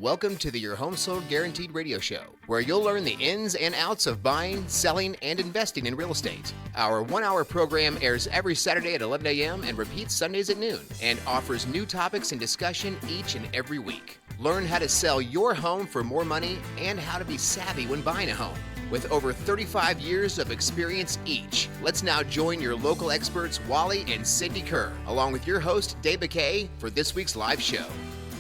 Welcome to the Your Home Sold Guaranteed radio show, where you'll learn the ins and outs of buying, selling, and investing in real estate. Our 1-hour program airs every Saturday at 11 a.m. and repeats Sundays at noon, and offers new topics and discussion each and every week. Learn how to sell your home for more money and how to be savvy when buying a home. With over 35 years of experience each, let's now join your local experts, Wally and Cindy Kerr, along with your host, Dave McKay, for this week's live show.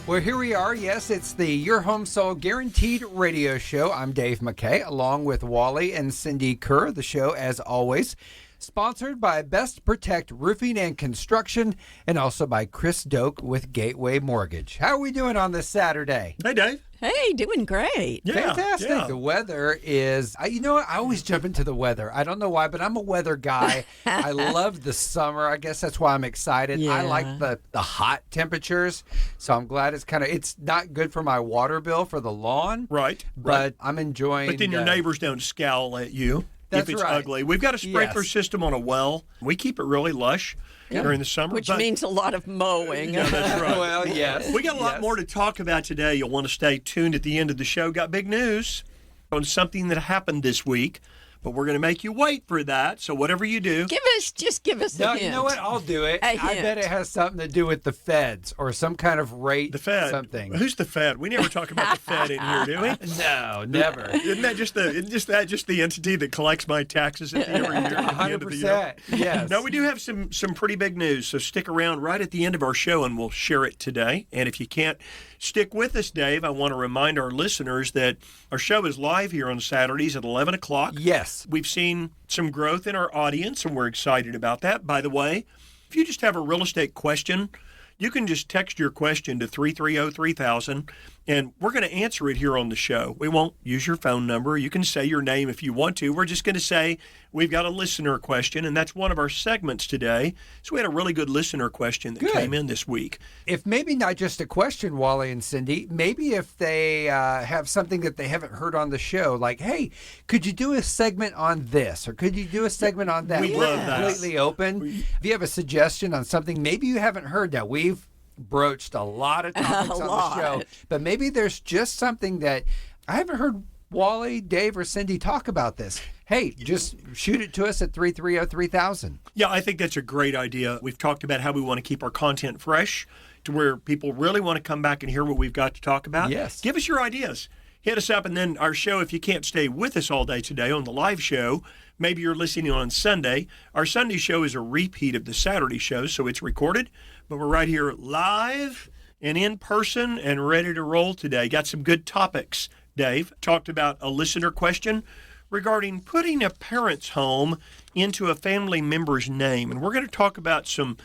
Well, here we are. Yes, it's the Your Home Sold Guaranteed radio show. I'm Dave McKay, along with Wally and Cindy Kerr. The show, as always, sponsored by Best Protect Roofing and Construction, and also by Chris Doak with Gateway Mortgage. How are we doing on this Saturday? Hey, Dave. Hey, doing great. Yeah, fantastic. Yeah. The weather is, you know what? I always jump into the weather. I don't know why, but I'm a weather guy. I love the summer. I guess that's why I'm excited. Yeah. I like the hot temperatures, so I'm glad it's not good for my water bill for the lawn. Right. But I'm enjoying. But then your neighbors don't scowl at you if it's right. ugly. We've got a sprinkler system on a well. We keep it really lush. During the summer. Which means a lot of mowing. Yeah, that's right. Well, yes. We got a lot more to talk about today. You'll want to stay tuned at the end of the show. Got big news on something that happened this week, but we're going to make you wait for that. So whatever you do. Just give us a hint. You know what? I'll do it. I bet it has something to do with the feds or some kind of rate. The Fed. Something. Who's the Fed? We never talk about the Fed in here, do we? No, never. Isn't that just the entity that collects my taxes at the every year? 100%. Yes. No, we do have some pretty big news. So stick around right at the end of our show, and we'll share it today. And if you can't stick with us, Dave, I want to remind our listeners that our show is live here on Saturdays at 11 o'clock. Yes. We've seen some growth in our audience, and we're excited about that. By the way, if you just have a real estate question, you can just text your question to 330-3000, and we're going to answer it here on the show. We won't use your phone number. You can say your name if you want to. We're just going to say we've got a listener question, and that's one of our segments today. So we had a really good listener question that came in this week. If maybe not just a question, Wally and Cindy, maybe if they have something that they haven't heard on the show, like, hey, could you do a segment on this, or could you do a segment on that? We love that. Completely open. If you have a suggestion on something maybe you haven't heard that we've broached a lot of topics on the show, but maybe there's just something that I haven't heard Wally, Dave, or Cindy talk about this. Hey, just shoot it to us at 330-3000. Yeah, I think that's a great idea. We've talked about how we want to keep our content fresh to where people really want to come back and hear what we've got to talk about. Yes. Give us your ideas. Hit us up, and then our show, if you can't stay with us all day today on the live show, maybe you're listening on Sunday. Our Sunday show is a repeat of the Saturday show, so it's recorded, but we're right here live and in person and ready to roll today. Got some good topics, Dave. Talked about a listener question regarding putting a parent's home into a family member's name, and we're going to talk about some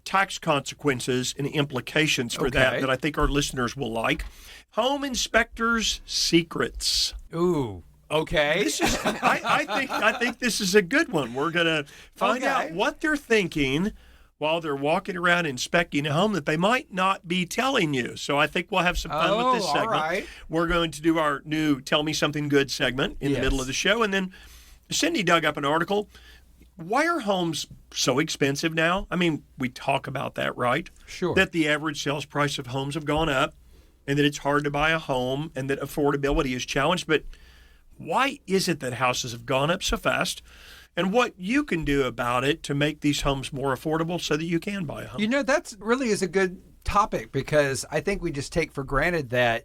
tax consequences and implications for that I think our listeners will like. Home inspectors' secrets. Ooh, okay. This is, I think this is a good one. We're going to find out what they're thinking while they're walking around inspecting a home that they might not be telling you. So I think we'll have some fun with this segment. All right. We're going to do our new Tell Me Something Good segment in the middle of the show. And then Cindy dug up an article. Why are homes so expensive now? I mean, we talk about that, right? Sure. That the average sales price of homes have gone up, and that it's hard to buy a home, and that affordability is challenged. But why is it that houses have gone up so fast? And what you can do about it to make these homes more affordable so that you can buy a home. You know, that really is a good topic, because I think we just take for granted that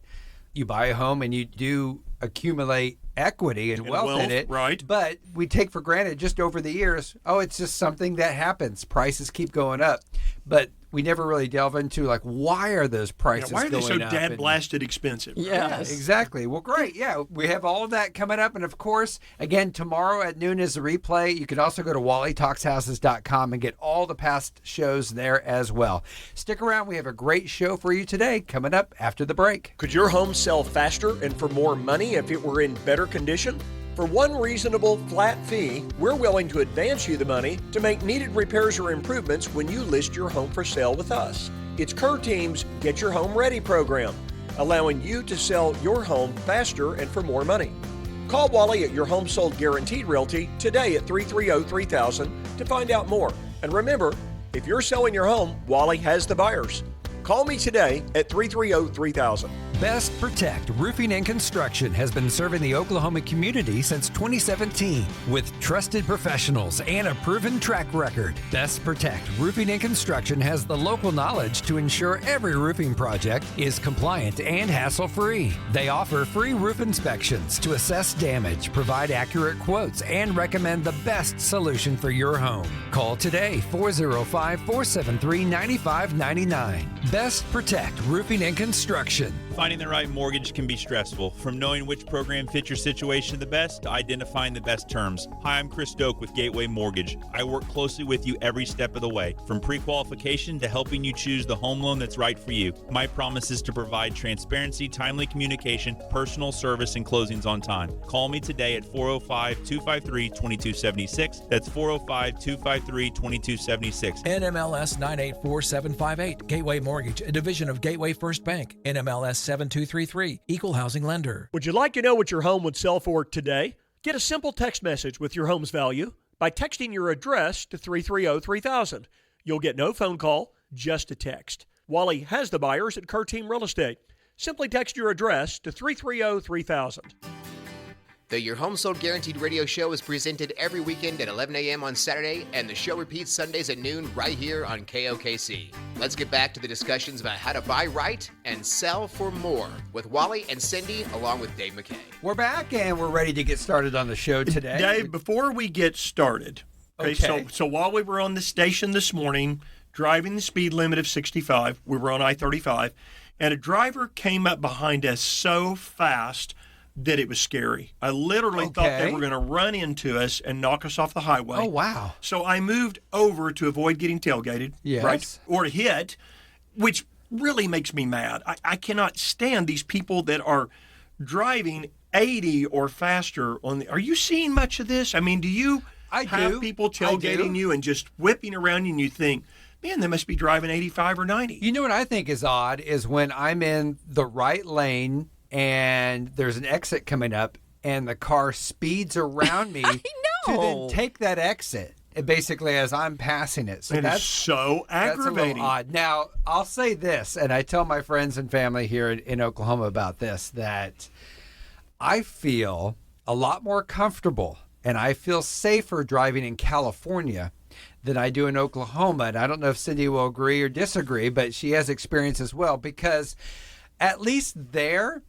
you buy a home and you do accumulate equity and wealth in it. Right. But we take for granted just over the years, it's just something that happens. Prices keep going up. But we never really delve into, like, why are those prices going up? Why are they so dad-blasted expensive? Yes, exactly. Well, great. Yeah, we have all of that coming up. And, of course, again, tomorrow at noon is the replay. You can also go to wallytalkshouses.com and get all the past shows there as well. Stick around. We have a great show for you today coming up after the break. Could your home sell faster and for more money if it were in better condition? For one reasonable flat fee, we're willing to advance you the money to make needed repairs or improvements when you list your home for sale with us. It's Kerr Team's Get Your Home Ready program, allowing you to sell your home faster and for more money. Call Wally at Your Home Sold Guaranteed Realty today at 330-3000 to find out more. And remember, if you're selling your home, Wally has the buyers. Call me today at 330-3000. Best Protect Roofing and Construction has been serving the Oklahoma community since 2017 with trusted professionals and a proven track record. Best Protect Roofing and Construction has the local knowledge to ensure every roofing project is compliant and hassle-free. They offer free roof inspections to assess damage, provide accurate quotes, and recommend the best solution for your home. Call today, 405-473-9599. Best Protect Roofing and Construction. Finding the right mortgage can be stressful. From knowing which program fits your situation the best to identifying the best terms. Hi, I'm Chris Doak with Gateway Mortgage. I work closely with you every step of the way, from pre-qualification to helping you choose the home loan that's right for you. My promise is to provide transparency, timely communication, personal service, and closings on time. Call me today at 405-253-2276. That's 405-253-2276. NMLS 984758. Gateway Mortgage, a division of Gateway First Bank. NMLS 7233. Equal housing lender. Would you like to know what your home would sell for today? Get a simple text message with your home's value by texting your address to 330-3000. You'll get no phone call, just a text. Wally has the buyers at Kerr Team Real Estate. Simply text your address to 330-3000. The Your Home Sold Guaranteed radio show is presented every weekend at 11 a.m. on Saturday, and the show repeats Sundays at noon right here on KOKC. Let's get back to the discussions about how to buy right and sell for more with Wally and Cindy along with Dave McKay. We're back and we're ready to get started on the show today. Dave, before we get started, Okay. So while we were on the station this morning, driving the speed limit of 65, we were on I-35, and a driver came up behind us so fast that it was scary. I literally thought they were going to run into us and knock us off the highway. Oh, wow. So I moved over to avoid getting tailgated, Yes. right, or hit, which really makes me mad. I cannot stand these people that are driving 80 or faster on the. Are you seeing much of this? I mean, do you have people tailgating you and just whipping around you and you think, man, they must be driving 85 or 90? You know what I think is odd is when I'm in the right lane and there's an exit coming up and the car speeds around me to then take that exit, basically as I'm passing it. So That's so aggravating. That's a little odd. Now, I'll say this, and I tell my friends and family here in Oklahoma about this, that I feel a lot more comfortable and I feel safer driving in California than I do in Oklahoma. And I don't know if Cindy will agree or disagree, but she has experience as well, because at least there,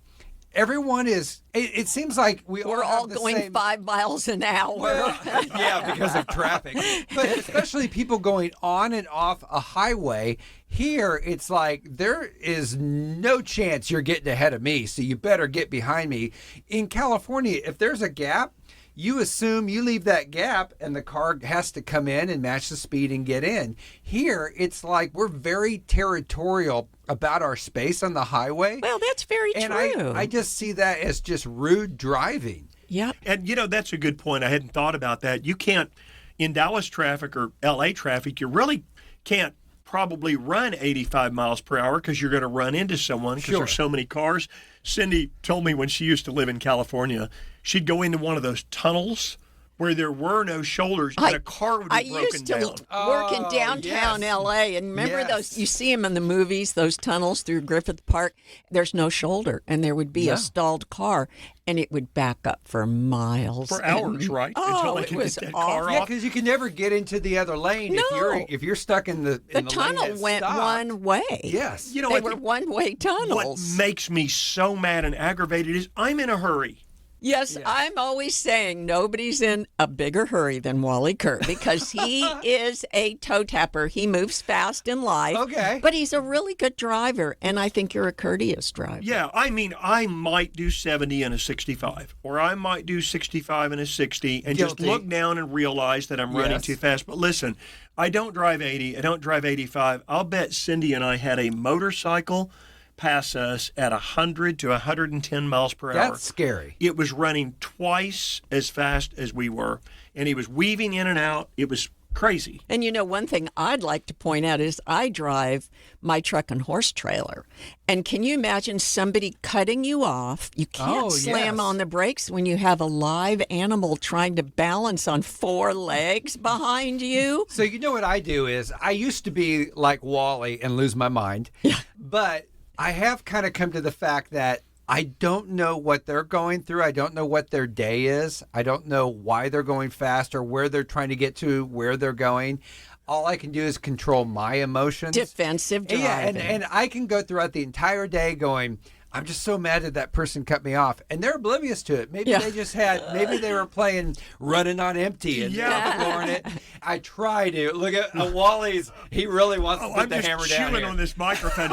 everyone is, it seems like we're all going 5 miles an hour. Well, yeah, because of traffic. But especially people going on and off a highway. Here, it's like there is no chance you're getting ahead of me, so you better get behind me. In California, if there's a gap, you assume you leave that gap and the car has to come in and match the speed and get in. Here, it's like we're very territorial about our space on the highway. Well, that's very and true. I just see that as just rude driving. Yep. And, that's a good point. I hadn't thought about that. You can't, in Dallas traffic or L.A. traffic, you really can't probably run 85 miles per hour because you're going to run into someone because there's so many cars. Cindy told me when she used to live in California, she'd go into one of those tunnels where there were no shoulders and a car would be broken I used to down. work in downtown L.A. and remember those, you see them in the movies, those tunnels through Griffith Park. There's no shoulder and there would be a stalled car and it would back up for miles. For hours, right? Oh, Until they it could was get that awful. car Yeah, off. because you can never get into the other lane No. if you're stuck in the The lane tunnel that's went stopped. one way. Yes. You know, They I were think one-way what tunnels. makes me so mad and aggravated is I'm in a hurry. Yes, I'm always saying nobody's in a bigger hurry than Wally Kerr because he is a toe tapper. He moves fast in life. Okay. But he's a really good driver, and I think you're a courteous driver. Yeah, I mean, I might do 70 and a 65, or I might do 65 and a 60, and just Guilty. look down and realize that I'm running Yes. too fast. But listen, I don't drive 80. I don't drive 85. I'll bet Cindy and I had a motorcycle pass us at 100 to 110 miles per hour. That's scary. It was running twice as fast as we were, and he was weaving in and out. It was crazy. And one thing I'd like to point out is I drive my truck and horse trailer. And can you imagine somebody cutting you off? You can't slam on the brakes when you have a live animal trying to balance on 4 legs behind you. So you know what I do is I used to be like Wally and lose my mind. Yeah. But I have kind of come to the fact that I don't know what they're going through. I don't know what their day is. I don't know why they're going fast or where they're trying to get to, where they're going. All I can do is control my emotions. Defensive driving. Yeah, and I can go throughout the entire day going, I'm just so mad that person cut me off. And they're oblivious to it. Maybe maybe they were playing Running on Empty and exploring it. I try to. Look at Wally's. He really wants to put the hammer down. I'm just chewing on this microphone.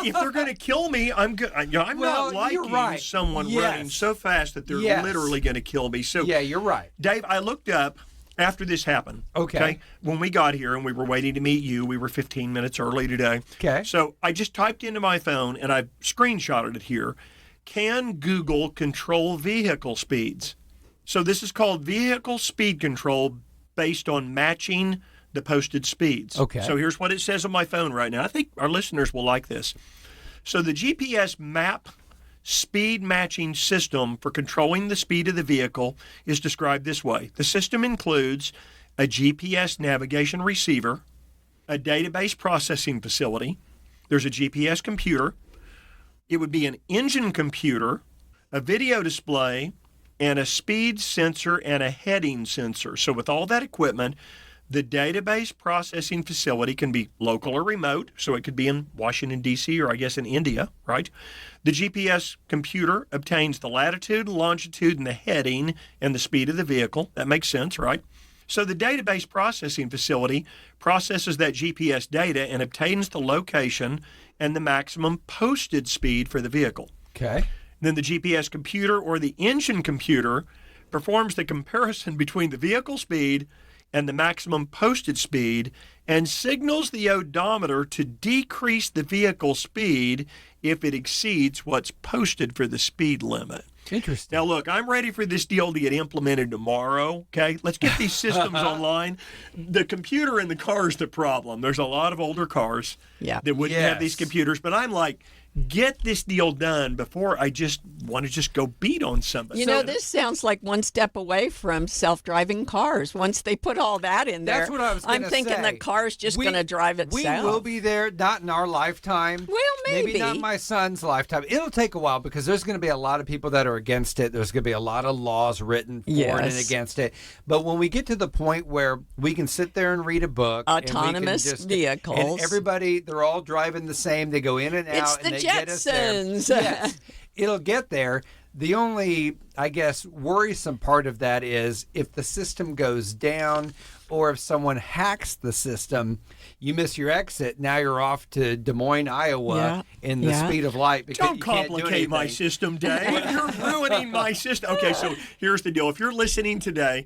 If they're going to kill me, I'm good. I'm not liking someone running so fast that they're literally going to kill me. So yeah, you're right. Dave, I looked up after this happened. Okay. When we got here and we were waiting to meet you, we were 15 minutes early today. Okay. So I just typed into my phone and I screenshotted it here. Can Google control vehicle speeds? So this is called vehicle speed control based on matching the posted speeds. Okay. So here's what it says on my phone right now. I think our listeners will like this. So the GPS map speed matching system for controlling the speed of the vehicle is described this way. The system includes a GPS navigation receiver, a database processing facility, there's a GPS computer, it would be an engine computer, a video display, and a speed sensor and a heading sensor. So with all that equipment, the database processing facility can be local or remote, so it could be in Washington, D.C., or I guess in India, right? The GPS computer obtains the latitude, longitude, and the heading and the speed of the vehicle. That makes sense, right? So the database processing facility processes that GPS data and obtains the location and the maximum posted speed for the vehicle. Okay. Then the GPS computer or the engine computer performs the comparison between the vehicle speed and the maximum posted speed and signals the odometer to decrease the vehicle speed if it exceeds what's posted for the speed limit. Interesting. Now, look, I'm ready for this deal to get implemented tomorrow, okay? Let's get these systems online. The computer in the car is the problem. There's a lot of older cars that wouldn't have these computers, but I'm like, get this deal done before I just want to just go beat on somebody. You know, this sounds like one step away from self-driving cars. Once they put all that in there, that's what I was going to say. I'm thinking the car's just going to drive itself. We will be there, not in our lifetime. Well, maybe not my son's lifetime. It'll take a while because there's going to be a lot of people that are against it. There's going to be a lot of laws written for it and against it. But when we get to the point where we can sit there and read a book, autonomous vehicles, and everybody, they're all driving the same. They go in and out. It's the Jetsons. Yes, it'll get there. The only, I guess, worrisome part of that is if the system goes down or if someone hacks the system, you miss your exit. Now you're off to Des Moines, Iowa in the speed of light. Because Don't complicate my system, Dave. You're ruining my system. Okay, so here's the deal. If you're listening today,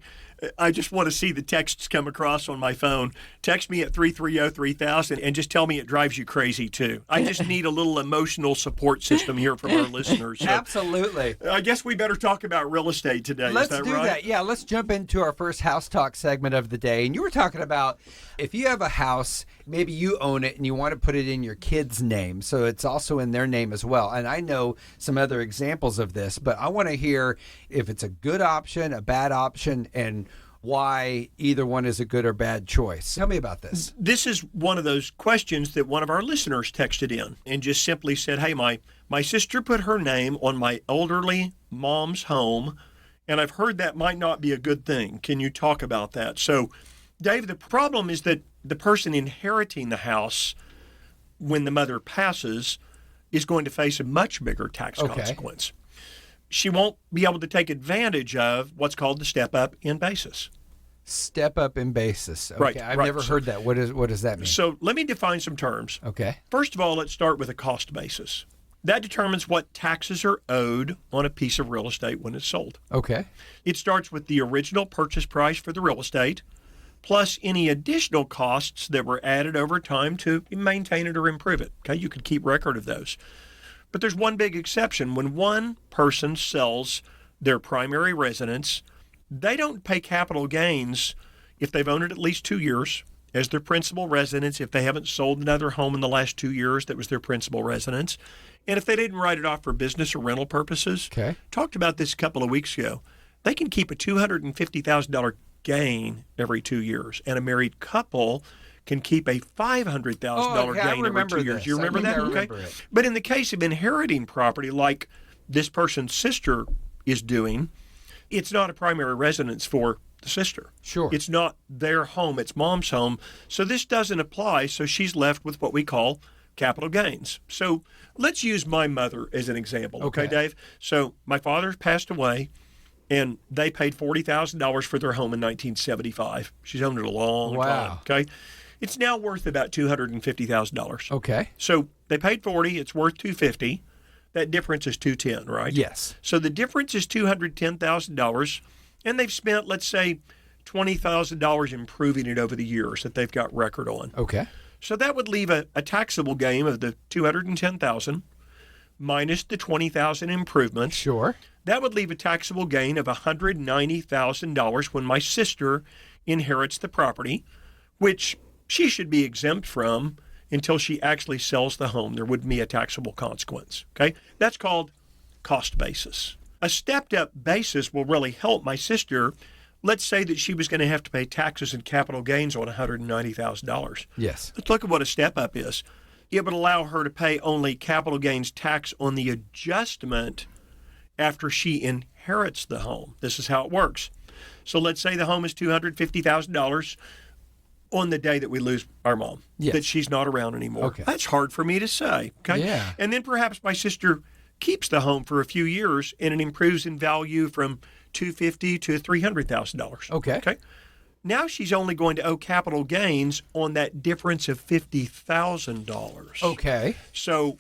I just want to see the texts come across on my phone. Text me at 330-3000 and just tell me it drives you crazy, too. I just need a little emotional support system here from our listeners. So, absolutely. I guess we better talk about real estate today. Let's Is that do right? that. Yeah, let's jump into our first House Talk segment of the day. And you were talking about if you have a house, maybe you own it and you want to put it in your kid's name, so it's also in their name as well. And I know some other examples of this, but I want to hear if it's a good option, a bad option, and why either one is a good or bad choice. Tell me about this. This is one of those questions that one of our listeners texted in and just simply said, hey, my sister put her name on my elderly mom's home, and I've heard that might not be a good thing. Can you talk about that? So, Dave, the problem is that the person inheriting the house when the mother passes is going to face a much bigger tax consequence. She won't be able to take advantage of what's called the step up in basis. Step up in basis. Okay, Right, I've right. never heard that. What does that mean? So let me define some terms. Okay. First of all, let's start with a cost basis. That determines what taxes are owed on a piece of real estate when it's sold. Okay. It starts with the original purchase price for the real estate, plus any additional costs that were added over time to maintain it or improve it. Okay, you can keep record of those. But there's one big exception. When one person sells their primary residence, they don't pay capital gains if they've owned it at least 2 years as their principal residence, if they haven't sold another home in the last 2 years that was their principal residence, and if they didn't write it off for business or rental purposes. Okay. Talked about this a couple of weeks ago. They can keep a $250,000 gain every 2 years, and a married couple can keep a $500,000 gain over 2 years. You remember that? Okay. But in the case of inheriting property, like this person's sister is doing, it's not a primary residence for the sister. Sure. It's not their home, it's mom's home. So this doesn't apply. So she's left with what we call capital gains. So let's use my mother as an example. Okay, Dave? So my father passed away, and they paid $40,000 for their home in 1975. She's owned it a long time. Okay. It's now worth about $250,000. Okay. So they paid 40, it's worth $250. That difference is $210, right? Yes. So the difference is $210,000, and they've spent, let's say, $20,000 improving it over the years that they've got record on. Okay. So that would leave a taxable gain of the $210,000 minus the $20,000 improvements. Sure. That would leave a taxable gain of $190,000 when my sister inherits the property, which she should be exempt from until she actually sells the home. There wouldn't be a taxable consequence. Okay? That's called cost basis. A stepped-up basis will really help my sister. Let's say that she was going to have to pay taxes and capital gains on $190,000. Yes. Let's look at what a step-up is. It would allow her to pay only capital gains tax on the adjustment after she inherits the home. This is how it works. So let's say the home is $250,000 on the day that we lose our mom, that she's not around anymore. Okay. That's hard for me to say. Okay. Yeah. And then perhaps my sister keeps the home for a few years and it improves in value from $250,000 to $300,000. Okay. Okay. Now she's only going to owe capital gains on that difference of $50,000. Okay. So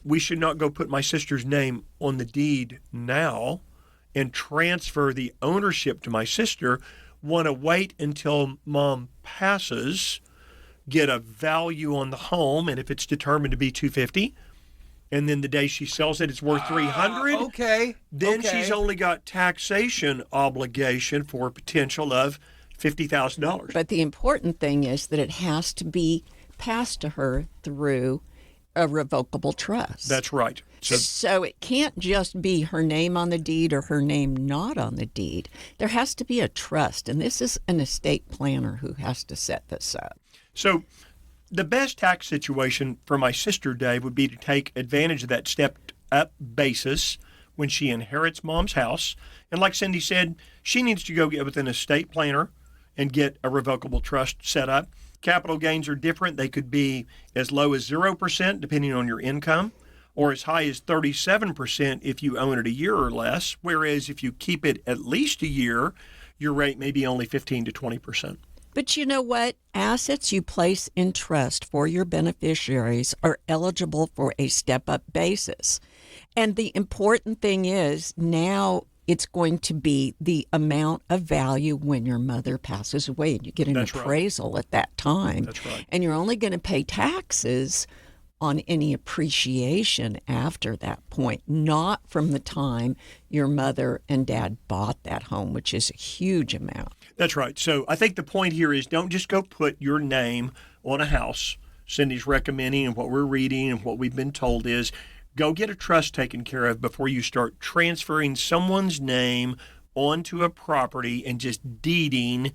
we should not go put my sister's name on the deed now and transfer the ownership to my sister. Want to wait until mom passes, get a value on the home, and if it's determined to be $250,000, and then the day she sells it, it's worth $300,000. Okay. Then she's only got taxation obligation for a potential of $50,000. But the important thing is that it has to be passed to her through a revocable trust. That's right. So it can't just be her name on the deed or her name not on the deed. There has to be a trust, and this is an estate planner who has to set this up. So the best tax situation for my sister, Dave, would be to take advantage of that stepped-up basis when she inherits mom's house. And like Cindy said, she needs to go get with an estate planner and get a revocable trust set up. Capital gains are different. They could be as low as 0%, depending on your income, or as high as 37% if you own it a year or less, whereas if you keep it at least a year, your rate may be only 15 to 20%. But you know what? Assets you place in trust for your beneficiaries are eligible for a step-up basis. And the important thing is now it's going to be the amount of value when your mother passes away. You get an appraisal at that time. That's right. And you're only going to pay taxes on any appreciation after that point, not from the time your mother and dad bought that home, which is a huge amount. That's right. So I think the point here is don't just go put your name on a house. Cindy's recommending, and what we're reading and what we've been told is go get a trust taken care of before you start transferring someone's name onto a property and just deeding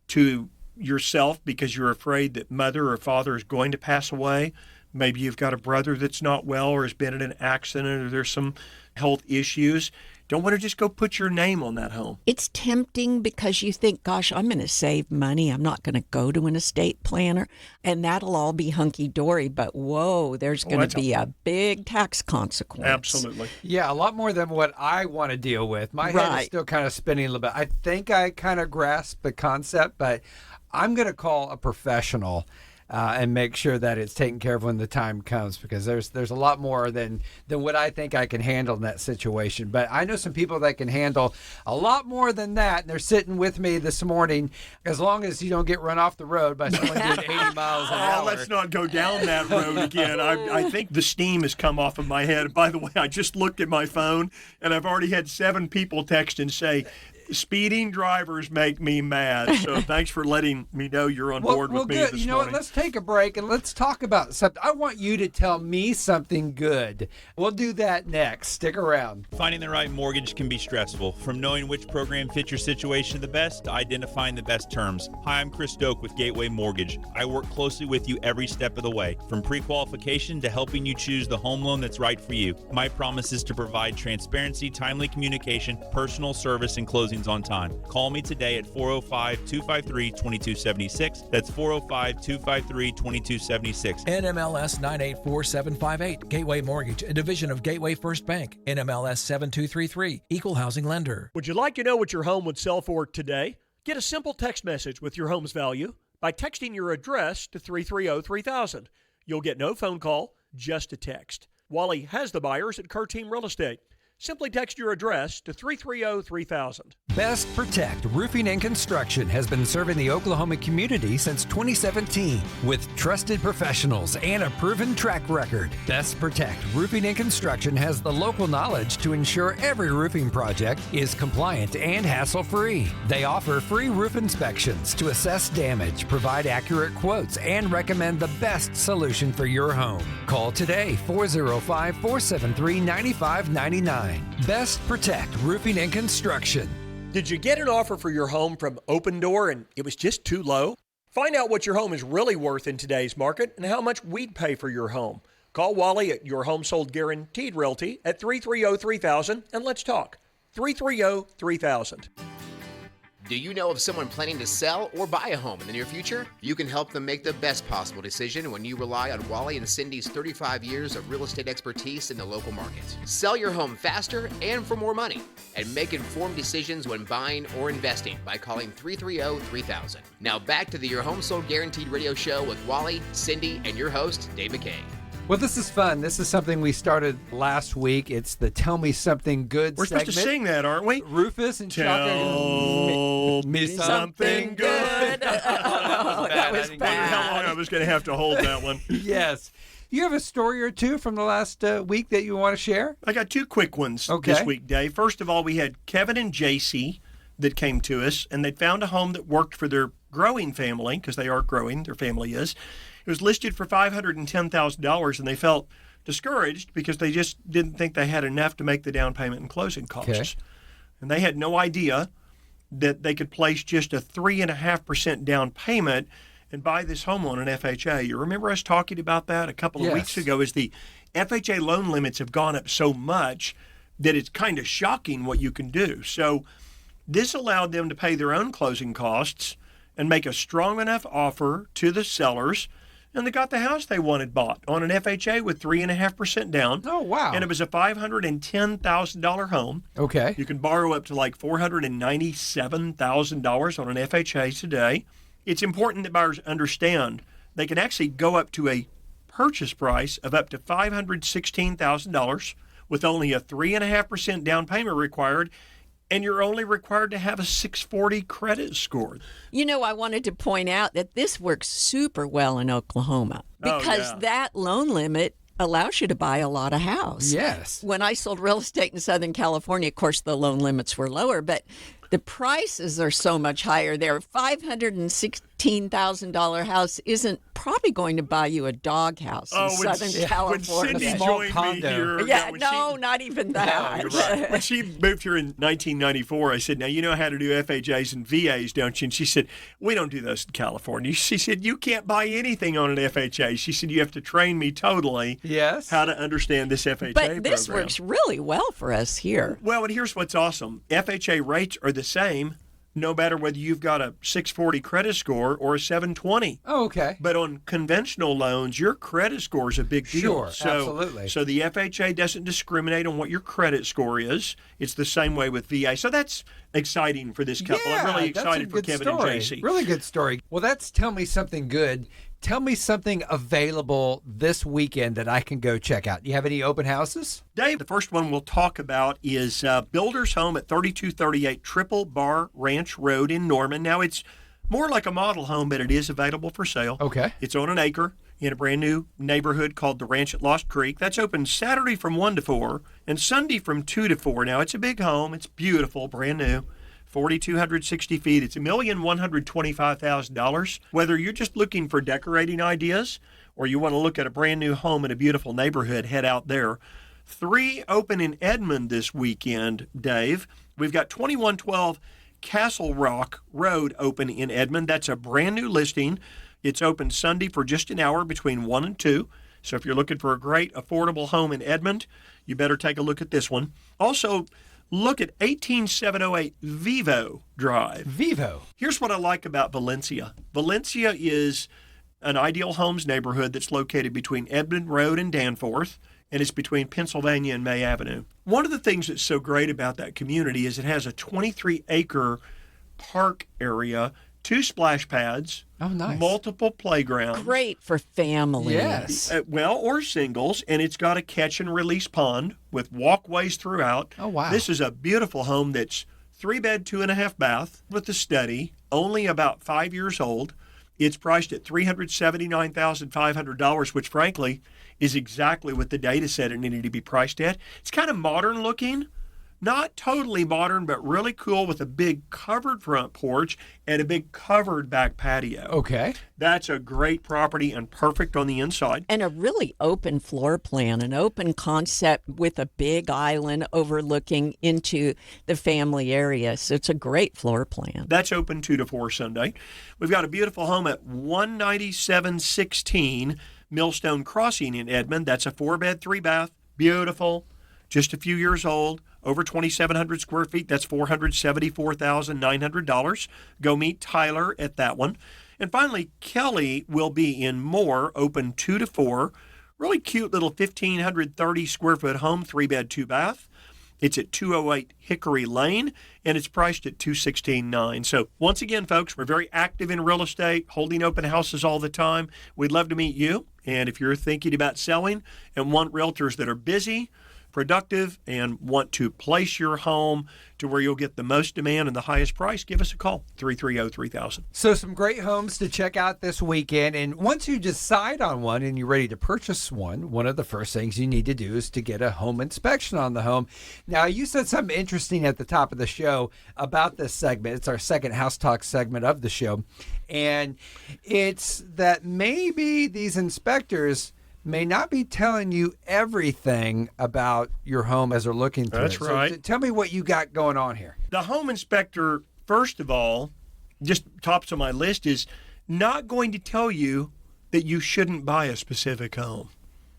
to yourself because you're afraid that mother or father is going to pass away. Maybe you've got a brother that's not well or has been in an accident or there's some health issues. Don't want to just go put your name on that home. It's tempting because you think, gosh, I'm going to save money. I'm not going to go to an estate planner, and that'll all be hunky-dory. But, whoa, there's going to be a big tax consequence. Absolutely. Yeah, a lot more than what I want to deal with. My head is still kind of spinning a little bit. I think I kind of grasp the concept, but I'm going to call a professional and make sure that it's taken care of when the time comes, because there's a lot more than what I think I can handle in that situation. But I know some people that can handle a lot more than that, and they're sitting with me this morning, as long as you don't get run off the road by someone doing 80 miles an hour. Let's not go down that road again. I think the steam has come off of my head. By the way, I just looked at my phone, and I've already had 7 people text and say, Speeding drivers make me mad. So thanks for letting me know you're on board with me good. this You know morning. what? Let's take a break and let's talk about something. I want you to tell me something good. We'll do that next. Stick around. Finding the right mortgage can be stressful. From knowing which program fits your situation the best to identifying the best terms. Hi, I'm Chris Stoke with Gateway Mortgage. I work closely with you every step of the way, from pre-qualification to helping you choose the home loan that's right for you. My promise is to provide transparency, timely communication, personal service, and closings on time. Call me today at 405-253-2276. That's 405-253-2276. NMLS 984758, Gateway Mortgage, a division of Gateway First Bank. NMLS 7233, Equal Housing Lender. Would you like to know what your home would sell for today? Get a simple text message with your home's value by texting your address to 330-3000. You'll get no phone call, just a text. Wally has the buyers at Kerr Team Real Estate. Simply text your address to 330-3000. Best Protect Roofing and Construction has been serving the Oklahoma community since 2017 with trusted professionals and a proven track record. Best Protect Roofing and Construction has the local knowledge to ensure every roofing project is compliant and hassle-free. They offer free roof inspections to assess damage, provide accurate quotes, and recommend the best solution for your home. Call today, 405-473-9599. Best Protect Roofing and Construction. Did you get an offer for your home from Open Door and it was just too low? Find out what your home is really worth in today's market and how much we'd pay for your home. Call Wally at Your Home Sold Guaranteed Realty at 330-3000 and let's talk. 330-3000. Do you know of someone planning to sell or buy a home in the near future? You can help them make the best possible decision when you rely on Wally and Cindy's 35 years of real estate expertise in the local market. Sell your home faster and for more money, and make informed decisions when buying or investing by calling 330-3000. Now back to the Your Home Sold Guaranteed radio show with Wally, Cindy, and your host, Dave McKay. Well, this is fun. This is something we started last week. It's the Tell Me Something Good We're segment. supposed to sing that, aren't we? Rufus and Tell me something good. That was I wondered how long I was going to have to hold that one. Yes. You have a story or two from the last week that you want to share? I got two quick ones Okay. this week, Dave. First of all, we had Kevin and JC that came to us, and they'd found a home that worked for their growing family, because they are growing, their family is. It was listed for $510,000, and they felt discouraged because they just didn't think they had enough to make the down payment and closing costs. Okay. And they had no idea that they could place just a 3.5% down payment and buy this home on an FHA. You remember us talking about that a couple of weeks ago, as the FHA loan limits have gone up so much that it's kind of shocking what you can do. So this allowed them to pay their own closing costs and make a strong enough offer to the sellers, and they got the house they wanted bought on an FHA with 3.5% down. Oh, wow. And it was a $510,000 home. Okay. You can borrow up to like $497,000 on an FHA today. It's important that buyers understand they can actually go up to a purchase price of up to $516,000 with only a 3.5% down payment required, and you're only required to have a 640 credit score. You know, I wanted to point out that this works super well in Oklahoma because that loan limit allows you to buy a lot of house. Yes. When I sold real estate in Southern California, of course, the loan limits were lower, but the prices are so much higher there. $516,000 house isn't probably going to buy you a dog house in Southern California. When Cindy Small joined condo. me here, Not even that. You're right. When she moved here in 1994, I said, now you know how to do FHAs and VAs, don't you? And she said, we don't do those in California. She said, you can't buy anything on an FHA. She said, you have to train me totally how to understand this FHA But this program. works really well for us here. Well, and here's what's awesome. FHA rates are the same no matter whether you've got a 640 credit score or a 720. Oh, okay. But on conventional loans, your credit score is a big deal. Sure, absolutely. So the FHA doesn't discriminate on what your credit score is. It's the same way with VA. So that's exciting for this couple. I'm really excited for Kevin and JC. Really good story. Well, that's Tell Me Something Good. Tell me something available this weekend that I can go check out. Do you have any open houses? Dave, the first one we'll talk about is Builder's Home at 3238 Triple Bar Ranch Road in Norman. Now, it's more like a model home, but it is available for sale. Okay. It's on an acre in a brand new neighborhood called the Ranch at Lost Creek. That's open Saturday from 1 to 4 and Sunday from 2 to 4. Now, it's a big home. It's beautiful, brand new. 4,260 feet. It's $1,125,000. Whether you're just looking for decorating ideas or you want to look at a brand new home in a beautiful neighborhood, head out there. 3 open in Edmond this weekend, Dave. We've got 2112 Castle Rock Road open in Edmond. That's a brand new listing. It's open Sunday for just an hour between 1 and 2. So if you're looking for a great affordable home in Edmond, you better take a look at this one. Also, look at 18708 Vivo Drive. Vivo. Here's what I like about Valencia. Valencia is an ideal homes neighborhood that's located between Edmond Road and Danforth, and it's between Pennsylvania and May Avenue. One of the things that's so great about that community is it has a 23-acre park area, 2 splash pads, multiple playgrounds. Great for families. Yes. Or singles, and it's got a catch and release pond with walkways throughout. Oh, wow. This is a beautiful home that's 3-bed, 2.5 bath with a study, only about 5 years old. It's priced at $379,500, which frankly is exactly what the data said it needed to be priced at. It's kind of modern looking, not totally modern, but really cool with a big covered front porch and a big covered back patio. Okay. That's a great property and perfect on the inside. And a really open floor plan, an open concept with a big island overlooking into the family area. So it's a great floor plan. That's open 2 to 4 Sunday. We've got a beautiful home at 19716 Millstone Crossing in Edmond. That's a 4-bed, 3-bath, beautiful, just a few years old. Over 2,700 square feet, that's $474,900. Go meet Tyler at that one. And finally, Kelly will be in Moore, open 2 to 4. Really cute little 1,530 square foot home, 3-bed, 2-bath. It's at 208 Hickory Lane, and it's priced at $216,900. So once again, folks, we're very active in real estate, holding open houses all the time. We'd love to meet you. And if you're thinking about selling and want realtors that are busy, productive, and want to place your home to where you'll get the most demand and the highest price, give us a call, 330-3000. So some great homes to check out this weekend. And once you decide on one and you're ready to purchase one of the first things you need to do is to get a home inspection on the home. Now, you said something interesting at the top of the show about this segment. It's our second House Talk segment of the show. And it's that maybe these inspectors may not be telling you everything about your home as they're looking through it. That's right. So tell me what you got going on here. The home inspector, first of all, just tops of my list, is not going to tell you that you shouldn't buy a specific home,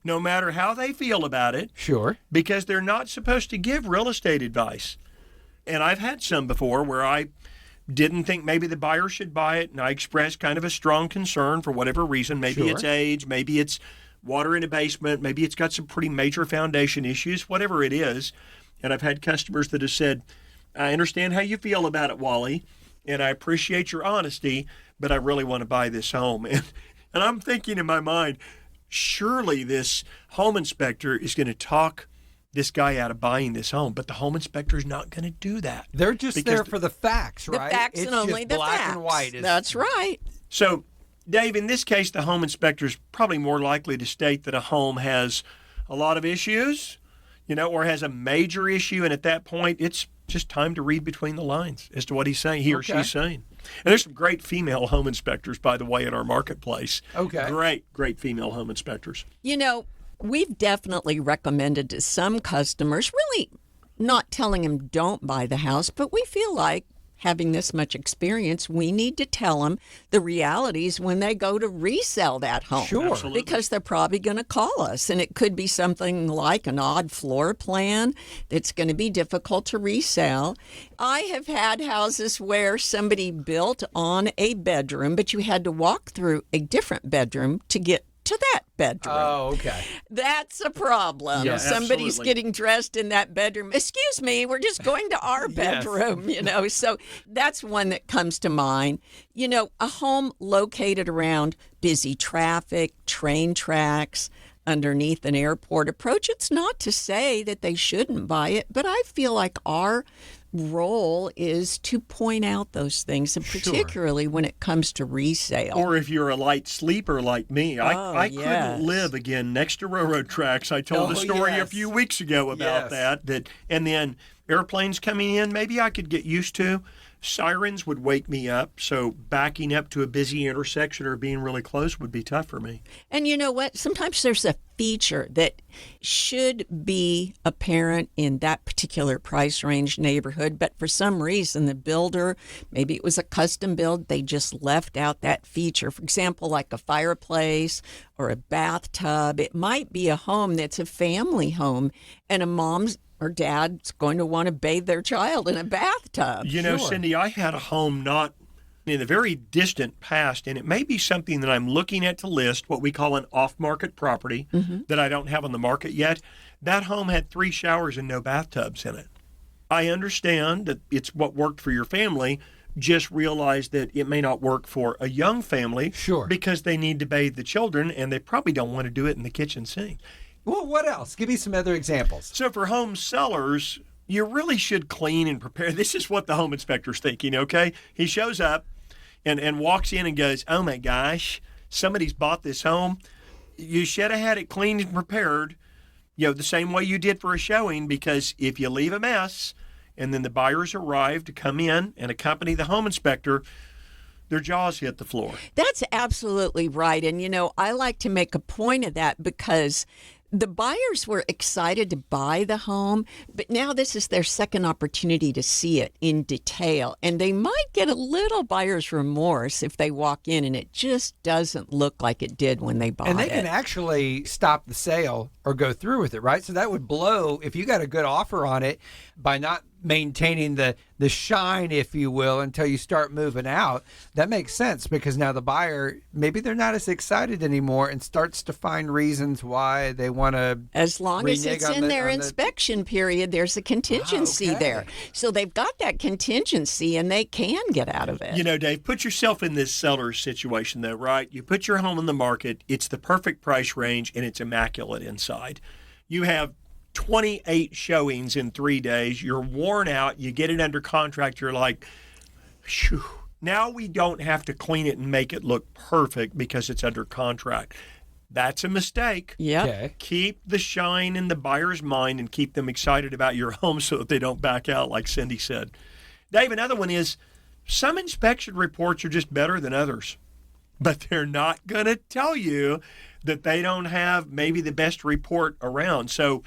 no matter how they feel about it. Sure. Because they're not supposed to give real estate advice. And I've had some before where I didn't think maybe the buyer should buy it, and I expressed kind of a strong concern for whatever reason. Maybe it's age, maybe it's water in a basement, maybe it's got some pretty major foundation issues, whatever it is. And I've had customers that have said, I understand how you feel about it, Wally, and I appreciate your honesty, but I really want to buy this home. And I'm thinking in my mind, surely this home inspector is going to talk this guy out of buying this home, but the home inspector is not going to do that. They're just there for the facts, right? The facts it's and only just the black facts. and white. That's right. So, Dave, in this case, the home inspector is probably more likely to state that a home has a lot of issues, or has a major issue, and at that point, it's just time to read between the lines as to what he's saying, he or she's saying. And there's some great female home inspectors, by the way, in our marketplace. Okay. Great female home inspectors. We've definitely recommended to some customers, really not telling them don't buy the house, but we feel like having this much experience, we need to tell them the realities when they go to resell that home. Sure. Absolutely. Because they're probably going to call us, and it could be something like an odd floor plan that's going to be difficult to resell. I have had houses where somebody built on a bedroom, but you had to walk through a different bedroom to get to that bedroom. Oh, okay. That's a problem. Yeah, Somebody's absolutely. getting dressed in that bedroom. Excuse me, we're just going to our bedroom, So that's one that comes to mind. A home located around busy traffic, train tracks, underneath an airport approach. It's not to say that they shouldn't buy it, but I feel like our role is to point out those things, and particularly when it comes to resale. Or if you're a light sleeper like me, I yes. couldn't live again next to railroad tracks. I told a story a few weeks ago about that. And then airplanes coming in, maybe I could get used to. Sirens would wake me up, so backing up to a busy intersection or being really close would be tough for me. And you know what? Sometimes there's a feature that should be apparent in that particular price range neighborhood, but for some reason the builder, maybe it was a custom build, they just left out that feature. For example, like a fireplace or a bathtub. It might be a home that's a family home, and a mom's or dad's going to want to bathe their child in a bathtub. You know, Cindy, I had a home not in the very distant past, and it may be something that I'm looking at to list, what we call an off-market property that I don't have on the market yet. That home had 3 showers and no bathtubs in it. I understand that it's what worked for your family. Just realize that it may not work for a young family because they need to bathe the children, and they probably don't want to do it in the kitchen sink. Well, what else? Give me some other examples. So for home sellers, you really should clean and prepare. This is what the home inspector's thinking, okay? He shows up and walks in and goes, oh my gosh, somebody's bought this home. You should have had it cleaned and prepared, the same way you did for a showing, because if you leave a mess and then the buyers arrive to come in and accompany the home inspector, their jaws hit the floor. That's absolutely right. And, I like to make a point of that because the buyers were excited to buy the home, but now this is their second opportunity to see it in detail. And they might get a little buyer's remorse if they walk in and it just doesn't look like it did when they bought it. And they can actually stop the sale or go through with it, right? So that would blow, if you got a good offer on it, by not maintaining the shine, if you will, until you start moving out. That makes sense, because now the buyer, maybe they're not as excited anymore and starts to find reasons why they want to. As long as it's in their inspection period, there's a contingency there. So they've got that contingency and they can get out of it. Dave, put yourself in this seller's situation though, right? You put your home on the market, it's the perfect price range, and it's immaculate inside. You have 28 showings in 3 days. You're worn out. You get it under contract. You're like, phew. Now we don't have to clean it and make it look perfect because it's under contract. That's a mistake. Yeah. Okay. Keep the shine in the buyer's mind and keep them excited about your home so that they don't back out, like Cindy said. Dave, another one is some inspection reports are just better than others, but they're not going to tell you that they don't have maybe the best report around. So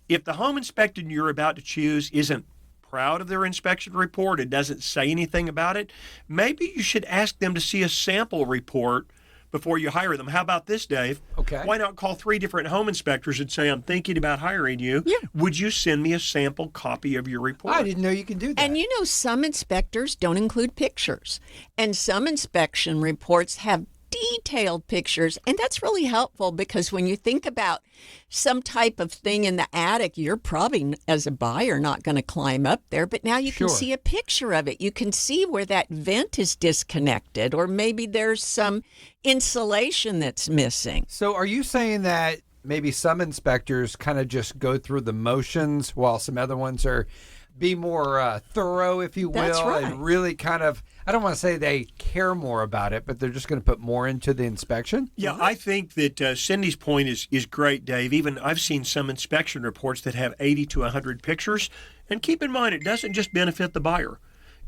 if the home inspector you're about to choose isn't proud of their inspection report, it doesn't say anything about it, maybe you should ask them to see a sample report before you hire them. How about this, Dave? Okay. Why not call 3 different home inspectors and say, I'm thinking about hiring you. Yeah. Would you send me a sample copy of your report? I didn't know you could do that. And some inspectors don't include pictures. And some inspection reports have detailed pictures, and that's really helpful because when you think about some type of thing in the attic, you're probably, as a buyer, not going to climb up there, but now you can see a picture of it. You can see where that vent is disconnected, or maybe there's some insulation that's missing. So are you saying that maybe some inspectors kind of just go through the motions while some other ones are be more thorough, if you will, That's right. and really kind of, I don't want to say they care more about it, but they're just going to put more into the inspection? Yeah, I think that Cindy's point is great, Dave. Even I've seen some inspection reports that have 80 to 100 pictures. And keep in mind, it doesn't just benefit the buyer.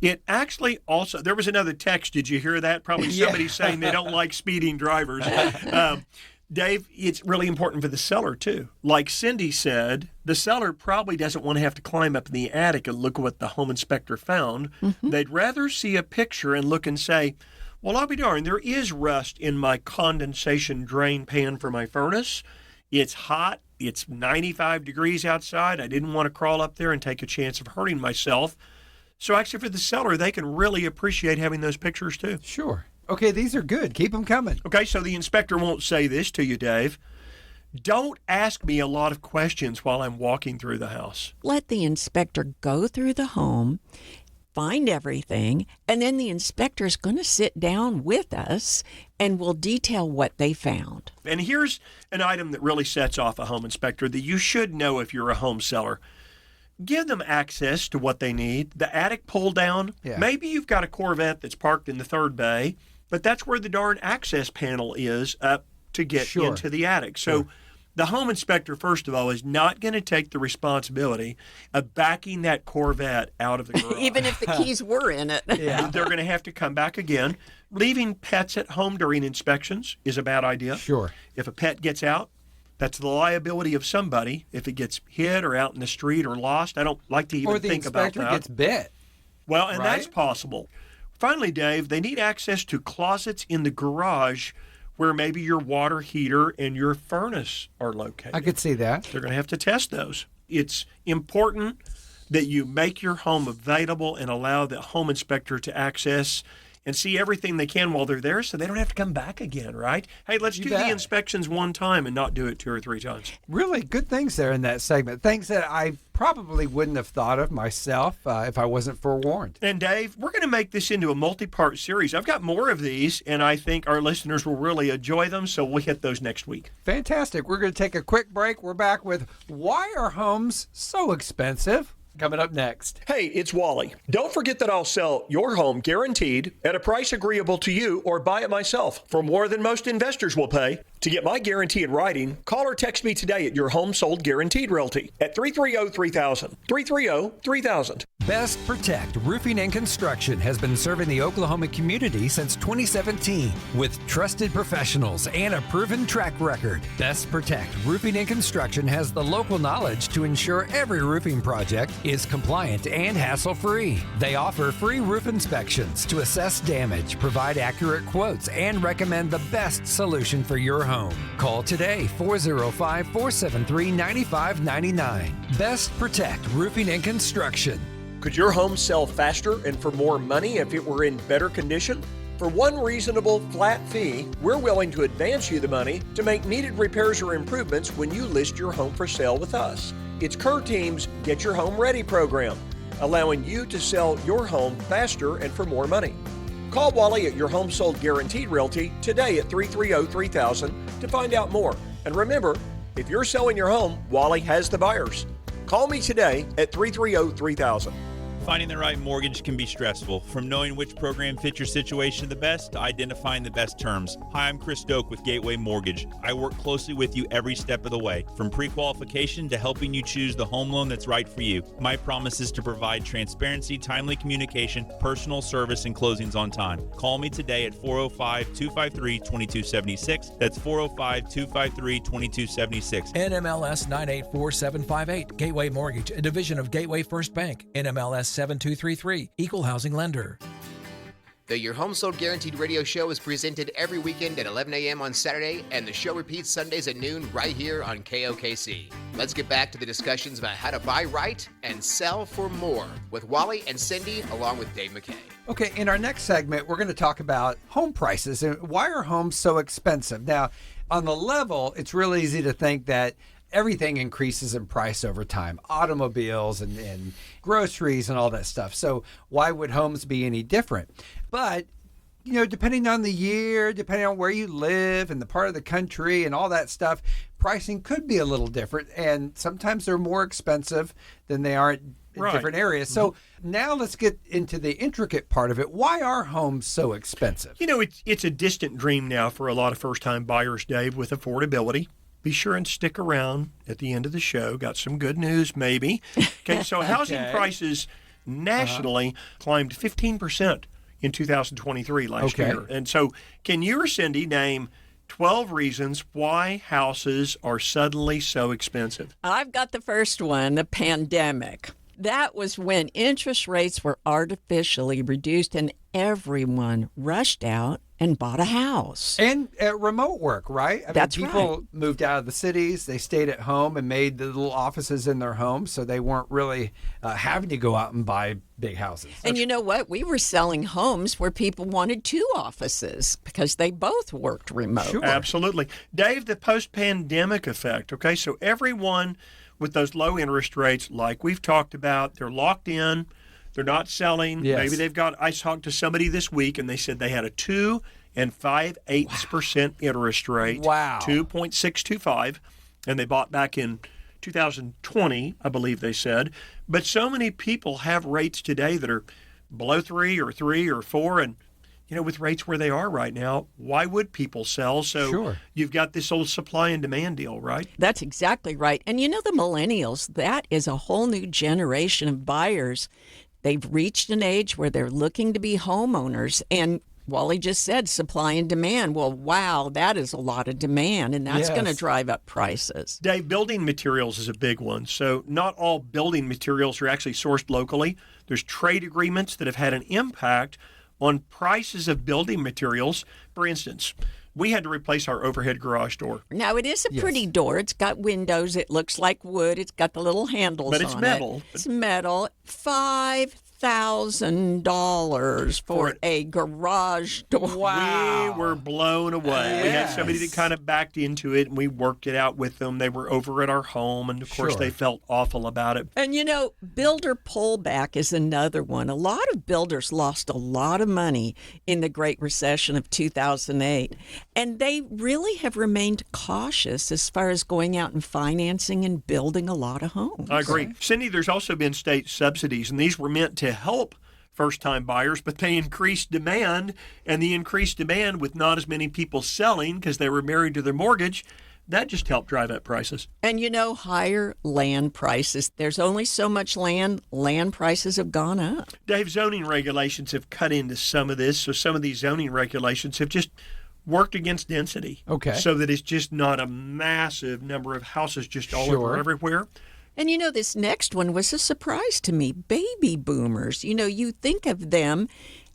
It actually also, there was another text, did you hear that? Probably somebody saying they don't like speeding drivers. Dave, it's really important for the seller, too. Like Cindy said, the seller probably doesn't want to have to climb up in the attic and look at what the home inspector found. Mm-hmm. They'd rather see a picture and look and say, well, I'll be darned, there is rust in my condensation drain pan for my furnace. It's hot. It's 95 degrees outside. I didn't want to crawl up there and take a chance of hurting myself. So actually, for the seller, they can really appreciate having those pictures, too. Sure. Okay, these are good. Keep them coming. Okay, so the inspector won't say this to you, Dave. Don't ask me a lot of questions while I'm walking through the house. Let the inspector go through the home, find everything, and then the inspector is going to sit down with us and will detail what they found. And here's an item that really sets off a home inspector that you should know if you're a home seller. give them access to what they need. The attic pull down. Yeah. Maybe you've got a Corvette that's parked in the third bay, but that's where the darn access panel is up to get into the attic. So the home inspector, first of all, is not going to take the responsibility of backing that Corvette out of the garage. Even if the keys were in it. They're going to have to come back again. Leaving pets at home during inspections is a bad idea. Sure. If a pet gets out, that's the liability of somebody. If it gets hit or out in the street or lost, I don't like to even think about that. Or the inspector gets bit. Well, and that's possible. Finally, Dave, they need access to closets in the garage where maybe your water heater and your furnace are located. I could see that. They're going to have to test those. It's important that you make your home available and allow the home inspector to access and see everything they can while they're there so they don't have to come back again, right? Hey, let's do the inspections one time and not do it 2 or 3 times. Really good things there in that segment. Things that I probably wouldn't have thought of myself if I wasn't forewarned. And Dave, we're going to make this into a multi-part series. I've got more of these, and I think our listeners will really enjoy them, so we'll hit those next week. Fantastic. We're going to take a quick break. We're back with Why Are Homes So Expensive? Coming up next. Hey, it's Wally. Don't forget that I'll sell your home guaranteed at a price agreeable to you or buy it myself for more than most investors will pay. To get my guarantee in writing, call or text me today at Your Home Sold Guaranteed Realty at 330-3000. 330-3000. Best Protect Roofing and Construction has been serving the Oklahoma community since 2017 with trusted professionals and a proven track record. Best Protect Roofing and Construction has the local knowledge to ensure every roofing project is compliant and hassle-free. They offer free roof inspections to assess damage, provide accurate quotes, and recommend the best solution for your home. Call today, 405-473-9599. Best Protect Roofing and Construction. Could your home sell faster and for more money if it were in better condition? For one reasonable flat fee, we're willing to advance you the money to make needed repairs or improvements when you list your home for sale with us. It's Kerr Team's Get Your Home Ready program, allowing you to sell your home faster and for more money. Call Wally at Your Home Sold Guaranteed Realty today at 330-3000 to find out more. And remember, if you're selling your home, Wally has the buyers. Call me today at 330-3000. Finding the right mortgage can be stressful, from knowing which program fits your situation the best to identifying the best terms. Hi, I'm Chris Doak with Gateway Mortgage. I work closely with you every step of the way, from pre-qualification to helping you choose the home loan that's right for you. My promise is to provide transparency, timely communication, personal service, and closings on time. Call me today at 405-253-2276. That's 405-253-2276. NMLS 984758. Gateway Mortgage, a division of Gateway First Bank. NMLS 7233, Equal Housing Lender. The Your Home Sold Guaranteed radio show is presented every weekend at 11 a.m. on Saturday, and the show repeats Sundays at noon right here on KOKC. Let's get back to the discussions about how to buy right and sell for more with Wally and Cindy, along with Dave McKay. Okay, in our next segment, we're going to talk about home prices and why are homes so expensive. Now, on the level, it's real easy to think that everything increases in price over time, automobiles and groceries and all that stuff. So why would homes be any different? But, you know, depending on the year, depending on where you live and the part of the country and all that stuff, pricing could be a little different. And sometimes they're more expensive than they are in different areas. So now let's get into the intricate part of it. Why are homes so expensive? You know, it's a distant dream now for a lot of first-time buyers, Dave, with affordability. Be sure and stick around at the end of the show. Got some good news, maybe. Okay, so housing prices nationally climbed 15% in 2023 last year. And so can you or Cindy name 12 reasons why houses are suddenly so expensive? I've got the first one, the pandemic. That was when interest rates were artificially reduced and everyone rushed out and bought a house. And remote work, right? That's people moved out of the cities. They stayed at home and made the little offices in their homes, so they weren't really having to go out and buy big houses. And you know what? We were selling homes where people wanted 2 offices because they both worked remote. Sure. Absolutely. Dave, the post-pandemic effect, okay? So everyone with those low interest rates, like we've talked about, they're locked in. They're not selling. Yes. Maybe they've got, I talked to somebody this week and they said they had a 2 5/8% interest rate. Wow. 2.625. And they bought back in 2020, I believe they said. But so many people have rates today that are below 3 or 4. And, with rates where they are right now, why would people sell? So You've got this old supply and demand deal, right? That's exactly right. And the millennials, that is a whole new generation of buyers. They've reached an age where they're looking to be homeowners. And Wally just said supply and demand. Well, wow, that is a lot of demand, and that's going to drive up prices. Dave, building materials is a big one. So not all building materials are actually sourced locally. There's trade agreements that have had an impact on prices of building materials. For instance, we had to replace our overhead garage door. Now, it is a pretty door. It's got windows. It looks like wood. It's got the little handles on it. But it's metal. It's metal. $5,000 for a garage door. Wow. We were blown away. We had somebody that kind of backed into it, and we worked it out with them. They were over at our home, and of course they felt awful about it. And builder pullback is another one. A lot of builders lost a lot of money in the Great Recession of 2008, and they really have remained cautious as far as going out and financing and building a lot of homes. I agree. Cindy, there's also been state subsidies, and these were meant to help first-time buyers, but they increased demand, and the increased demand with not as many people selling because they were married to their mortgage, that just helped drive up prices. And higher land prices. There's only so much land. Land prices have gone up. Dave, zoning regulations have cut into some of this, so some of these zoning regulations have just worked against density. Okay. So that it's just not a massive number of houses just all over everywhere. And this next one was a surprise to me. Baby boomers. You think of them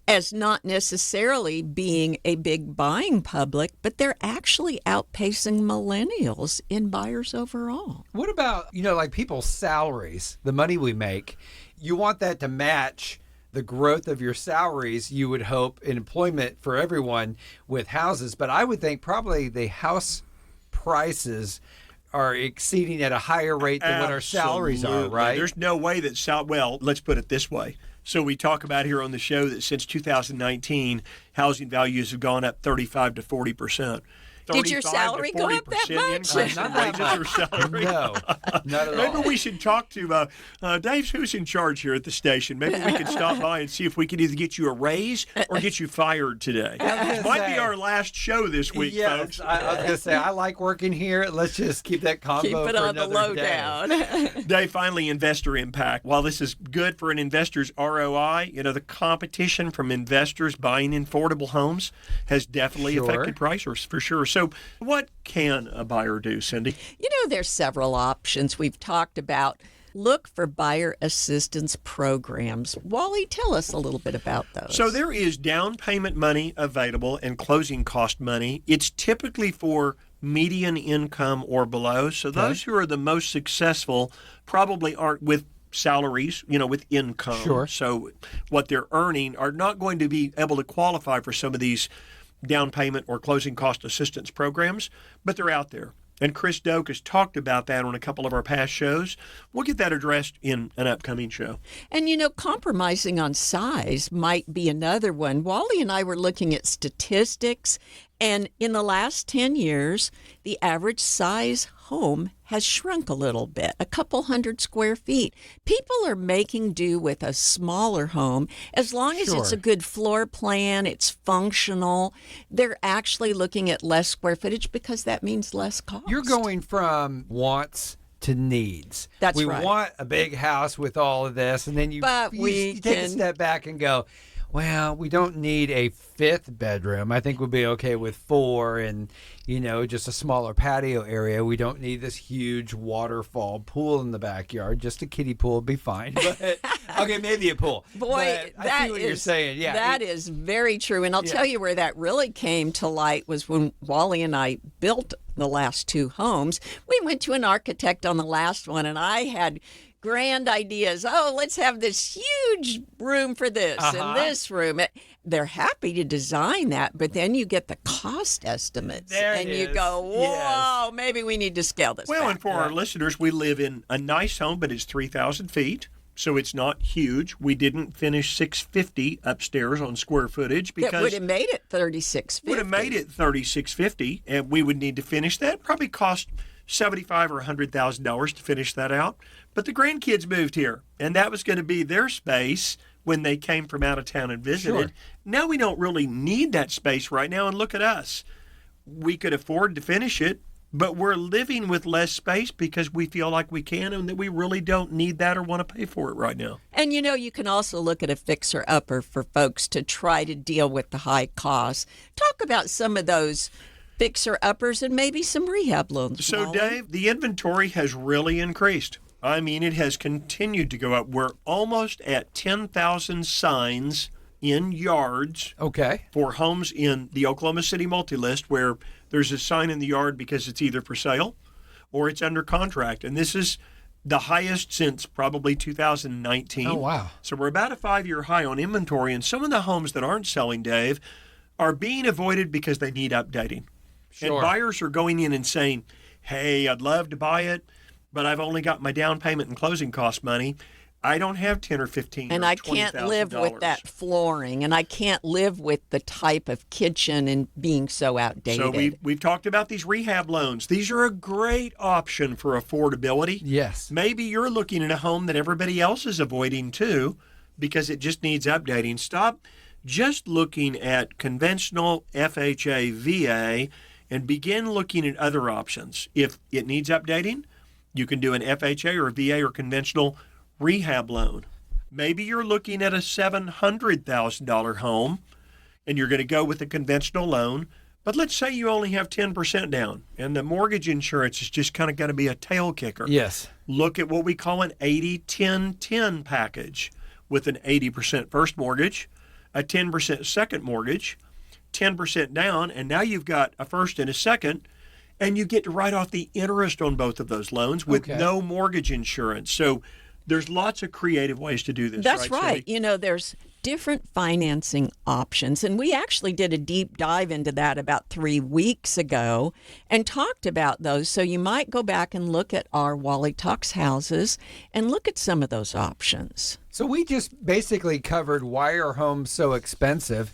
as not necessarily being a big buying public, but they're actually outpacing millennials in buyers overall. What about, like people's salaries, the money we make? You want that to match the growth of your salaries, you would hope, in employment for everyone with houses. But I would think probably the house prices are exceeding at a higher rate than what our salaries are, right? There's no way that, well, let's put it this way. So we talk about here on the show that since 2019, housing values have gone up 35 to 40%. Did your salary go up that much? Not that much. Salary. No, not at all. Maybe we should talk to Dave, who's in charge here at the station. Maybe we could stop by and see if we could either get you a raise or get you fired today. It might be our last show this week, folks. I was going to say, I like working here. Let's just keep that combo Keep it for on the lowdown. Dave, finally, investor impact. While this is good for an investor's ROI, the competition from investors buying affordable homes has definitely affected prices for sure. So what can a buyer do, Cindy? There's several options we've talked about. Look for buyer assistance programs. Wally, tell us a little bit about those. So there is down payment money available and closing cost money. It's typically for median income or below. So those who are the most successful probably aren't with salaries, with income. Sure. So what they're earning are not going to be able to qualify for some of these down payment or closing cost assistance programs, but they're out there. And Chris Doak has talked about that on a couple of our past shows. We'll get that addressed in an upcoming show. And, compromising on size might be another one. Wally and I were looking at statistics, and in the last 10 years, the average size home has shrunk a little bit, a couple hundred square feet. People are making do with a smaller home as long as it's a good floor plan, it's functional. They're actually looking at less square footage because that means less cost. You're going from wants to needs. That's right. We want a big house with all of this, and then you take a step back and go, well, we don't need a fifth bedroom. I think we'll be okay with 4 and, just a smaller patio area. We don't need this huge waterfall pool in the backyard. Just a kiddie pool would be fine. But, okay, maybe a pool. Boy, but I see what you're saying. Yeah, that is very true. And I'll tell you where that really came to light was when Wally and I built the last 2 homes. We went to an architect on the last one, and I had grand ideas. Oh, let's have this huge room for this and this room. They're happy to design that, but then you get the cost estimates you go, whoa, maybe we need to scale this back. And for our listeners, we live in a nice home, but it's 3,000 feet. So it's not huge. We didn't finish 650 upstairs on square footage because that would have made it 3650. Would have made it 3650, and we would need to finish that. Probably cost $75,000 or $100,000 to finish that out. But the grandkids moved here, and that was going to be their space when they came from out of town and visited. Sure. Now we don't really need that space right now, and look at us. We could afford to finish it, but we're living with less space because we feel like we can and that we really don't need that or want to pay for it right now. And you can also look at a fixer-upper for folks to try to deal with the high costs. Talk about some of those fixer-uppers and maybe some rehab loans. So, Wally. Dave, the inventory has really increased. I mean, it has continued to go up. We're almost at 10,000 signs in yards for homes in the Oklahoma City multi-list where there's a sign in the yard because it's either for sale or it's under contract. And this is the highest since probably 2019. Oh, wow. So we're about a 5-year high on inventory. And some of the homes that aren't selling, Dave, are being avoided because they need updating. Sure. And buyers are going in and saying, hey, I'd love to buy it, but I've only got my down payment and closing cost money. I don't have $10,000 or $15,000 and or I can't live with that flooring, and I can't live with the type of kitchen and being so outdated. So we've talked about these rehab loans. These are a great option for affordability. Yes. Maybe you're looking at a home that everybody else is avoiding too because it just needs updating. Stop just looking at conventional FHA, VA, and begin looking at other options. If it needs updating, you can do an FHA or VA or conventional rehab loan. Maybe you're looking at a $700,000 home and you're going to go with a conventional loan, but let's say you only have 10% down and the mortgage insurance is just kind of going to be a tail kicker. Yes. Look at what we call an 80-10-10 package with an 80% first mortgage, a 10% second mortgage, 10% down, and now you've got a first and a second, and you get to write off the interest on both of those loans with no mortgage insurance. So there's lots of creative ways to do this. That's right. Cindy? There's different financing options. And we actually did a deep dive into that about 3 weeks ago and talked about those. So you might go back and look at our Wally Talks houses and look at some of those options. So we just basically covered why are homes so expensive.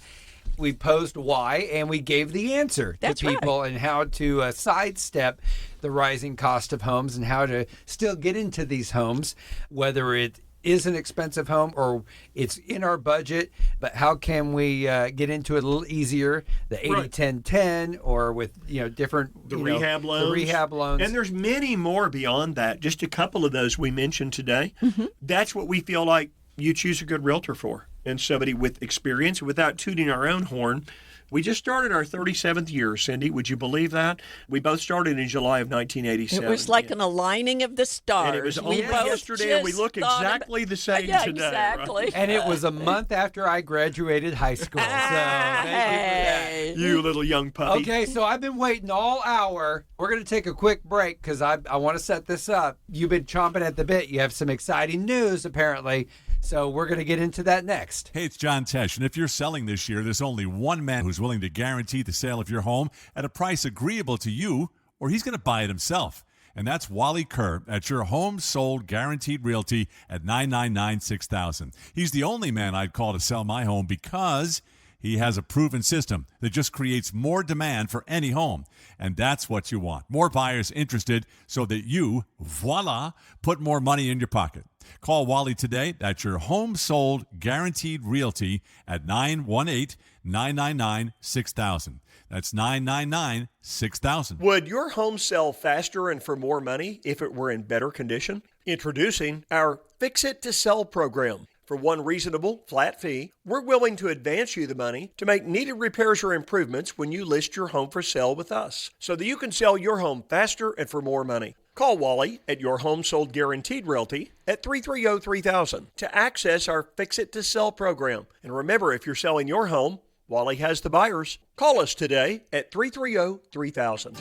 We posed why, and we gave the answer to people and how to sidestep the rising cost of homes and how to still get into these homes, whether it is an expensive home or it's in our budget, but how can we get into it a little easier, the 80-10-10 or with different rehab loans. The rehab loans. And there's many more beyond that. Just a couple of those we mentioned today. Mm-hmm. That's what we feel like you choose a good realtor for. And somebody with experience, without tooting our own horn. We just started our 37th year, Cindy. Would you believe that? We both started in July of 1987. It was like an aligning of the stars. And it was only yesterday, and we look exactly the same today. Exactly. Right? And it was a month after I graduated high school. So thank you for that. You little young puppy. Okay, so I've been waiting all hour. We're going to take a quick break because I want to set this up. You've been chomping at the bit. You have some exciting news, apparently. So we're going to get into that next. Hey, it's John Tesh, and if you're selling this year, there's only one man who's willing to guarantee the sale of your home at a price agreeable to you, or he's going to buy it himself. And that's Wally Kerr at Your Home Sold Guaranteed Realty at 999-6000. He's the only man I'd call to sell my home because he has a proven system that just creates more demand for any home. And that's what you want. More buyers interested so that you, voila, put more money in your pocket. Call Wally today at Your Home Sold Guaranteed Realty at 918-999-6000. That's 999-6000. Would your home sell faster and for more money if it were in better condition? Introducing our Fix It to Sell program. For one reasonable, flat fee, we're willing to advance you the money to make needed repairs or improvements when you list your home for sale with us, so that you can sell your home faster and for more money. Call Wally at Your Home Sold Guaranteed Realty at 330-3000 to access our Fix It to Sell program. And remember, if you're selling your home, Wally has the buyers. Call us today at 330-3000.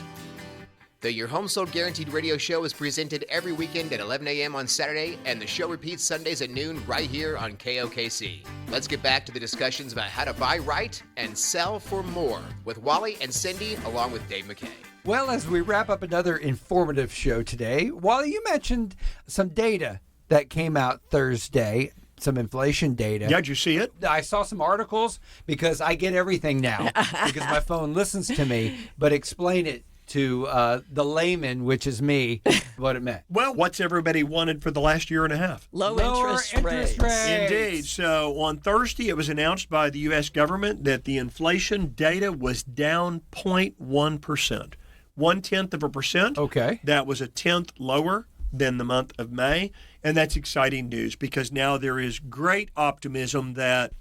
The Your Home Sold Guaranteed radio show is presented every weekend at 11 a.m. on Saturday, and the show repeats Sundays at noon right here on KOKC. Let's get back to the discussions about how to buy right and sell for more with Wally and Cindy, along with Dave McKay. Well, as we wrap up another informative show today, Wally, you mentioned some data that came out Thursday, some inflation data. Yeah, did you see it? I saw some articles because I get everything now because my phone listens to me, but explain it to the layman, which is me, what it meant. Well, what's everybody wanted for the last year and a half? Lower interest rates. Indeed. So on Thursday, it was announced by the U.S. government that the inflation data was down 0.1%. 0.1%. Okay. That was a tenth lower than the month of May. And that's exciting news because now there is great optimism that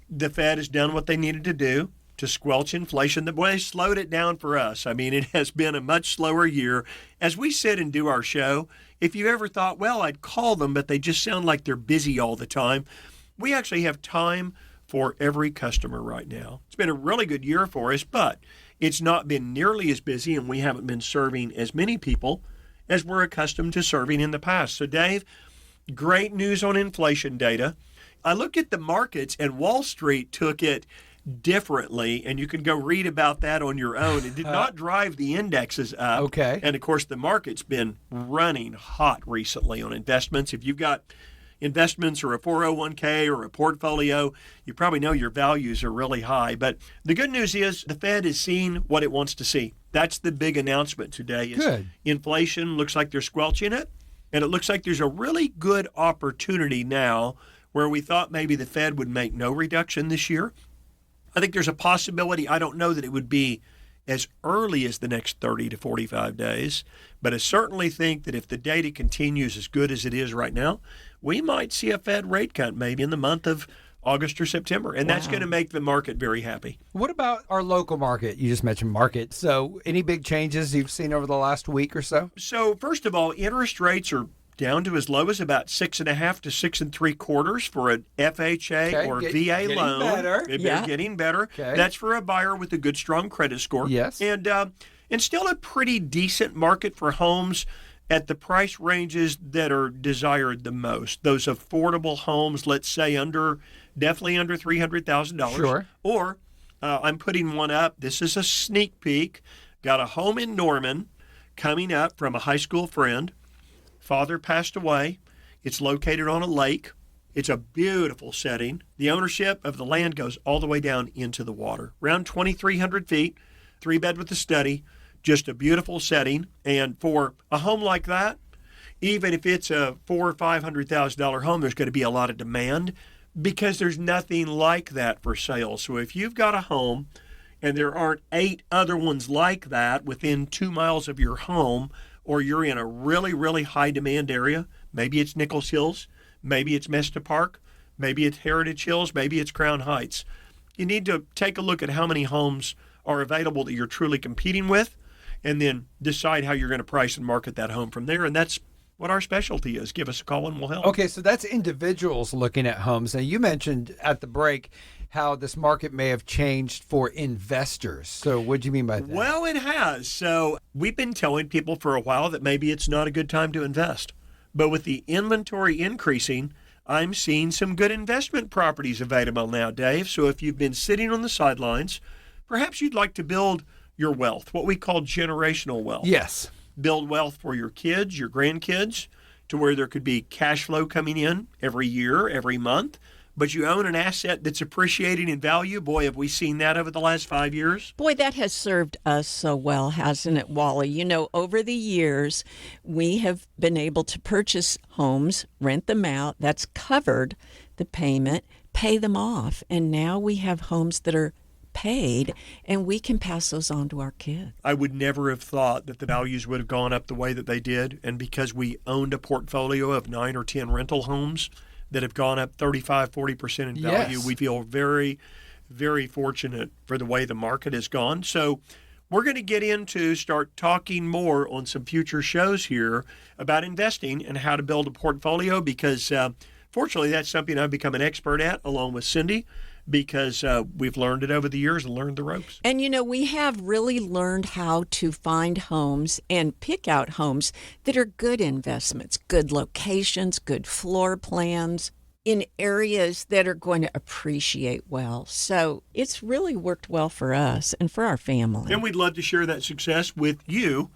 the Fed has done what they needed to do to squelch inflation. The way slowed it down for us. I mean, it has been a much slower year. As we sit and do our show, if you ever thought, well, I'd call them, but they just sound like they're busy all the time, we actually have time for every customer right now. It's been a really good year for us, but it's not been nearly as busy, and we haven't been serving as many people as we're accustomed to serving in the past. So, Dave, great news on inflation data. I looked at the markets, and Wall Street took it differently, and you can go read about that on your own. It did not drive the indexes up. Okay. And, of course, the market's been running hot recently on investments. If you've got investments or a 401k or a portfolio, you probably know your values are really high. But the good news is the Fed is seeing what it wants to see. That's the big announcement today. Is good. Inflation looks like they're squelching it, and it looks like there's a really good opportunity now where we thought maybe the Fed would make no reduction this year. I think there's a possibility. I don't know that it would be as early as the next 30 to 45 days, but I certainly think that if the data continues as good as it is right now, we might see a Fed rate cut maybe in the month of August or September, and that's going to make the market very happy. What about our local market? You just mentioned market. So any big changes you've seen over the last week or so? So first of all, interest rates are down to as low as about 6.5 to 6 3/4 for an FHA or VA loan. Better. They're getting better. Okay. That's for a buyer with a good, strong credit score. Yes. And still a pretty decent market for homes at the price ranges that are desired the most. Those affordable homes, let's say definitely under $300,000. Sure. Or I'm putting one up. This is a sneak peek. Got a home in Norman coming up from a high school friend. Father passed away. It's located on a lake. It's a beautiful setting. The ownership of the land goes all the way down into the water, around 2,300 feet, 3-bed with a study, just a beautiful setting. And for a home like that, even if it's a $400,000 or $500,000 home, there's going to be a lot of demand because there's nothing like that for sale. So if you've got a home and there aren't 8 other ones like that within 2 miles of your home, or you're in a really, really high demand area, maybe it's Nichols Hills, maybe it's Mesta Park, maybe it's Heritage Hills, maybe it's Crown Heights. You need to take a look at how many homes are available that you're truly competing with, and then decide how you're going to price and market that home from there. And that's what our specialty is. Give us a call and we'll help. Okay, so that's individuals looking at homes. Now, you mentioned at the break how this market may have changed for investors. So what do you mean by that? Well, it has. So we've been telling people for a while that maybe it's not a good time to invest. But with the inventory increasing, I'm seeing some good investment properties available now, Dave. So if you've been sitting on the sidelines, perhaps you'd like to build your wealth, what we call generational wealth. Yes. Build wealth for your kids, your grandkids, to where there could be cash flow coming in every year, every month. But you own an asset that's appreciating in value. Boy, have we seen that over the last 5 years. Boy, that has served us so well, hasn't it, Wally? You know, over the years, we have been able to purchase homes, rent them out. That's covered the payment, pay them off. And now we have homes that are paid, and we can pass those on to our kids. I would never have thought that the values would have gone up the way that they did. And because we owned a portfolio of 9 or 10 rental homes that have gone up 35, 40% in value, Yes. we feel very, very fortunate for the way the market has gone. So we're going to start talking more on some future shows here about investing and how to build a portfolio because fortunately that's something I've become an expert at along with Cindy, because we've learned it over the years and learned the ropes. And, you know, we have really learned how to find homes and pick out homes that are good investments, good locations, good floor plans in areas that are going to appreciate well. So it's really worked well for us and for our family. And we'd love to share that success with you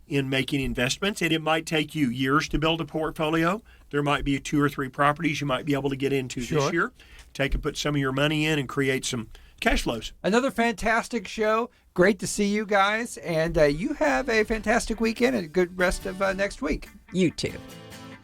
in making investments. And it might take you years to build a portfolio. There might be 2 or 3 properties you might be able to get into this year. Take and put some of your money in and create some cash flows. Another fantastic show. Great to see you guys. And you have a fantastic weekend and a good rest of next week. You too.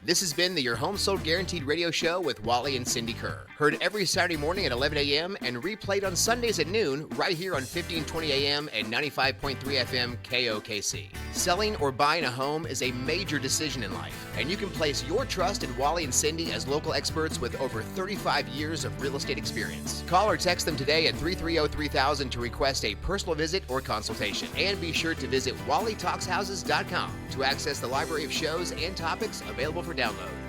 This has been the Your Home Sold Guaranteed radio show with Wally and Cindy Kerr. Heard every Saturday morning at 11 a.m. and replayed on Sundays at noon right here on 1520 a.m. and 95.3 FM KOKC. Selling or buying a home is a major decision in life, and you can place your trust in Wally and Cindy as local experts with over 35 years of real estate experience. Call or text them today at 330-3000 to request a personal visit or consultation. And be sure to visit WallyTalksHouses.com to access the library of shows and topics available for download.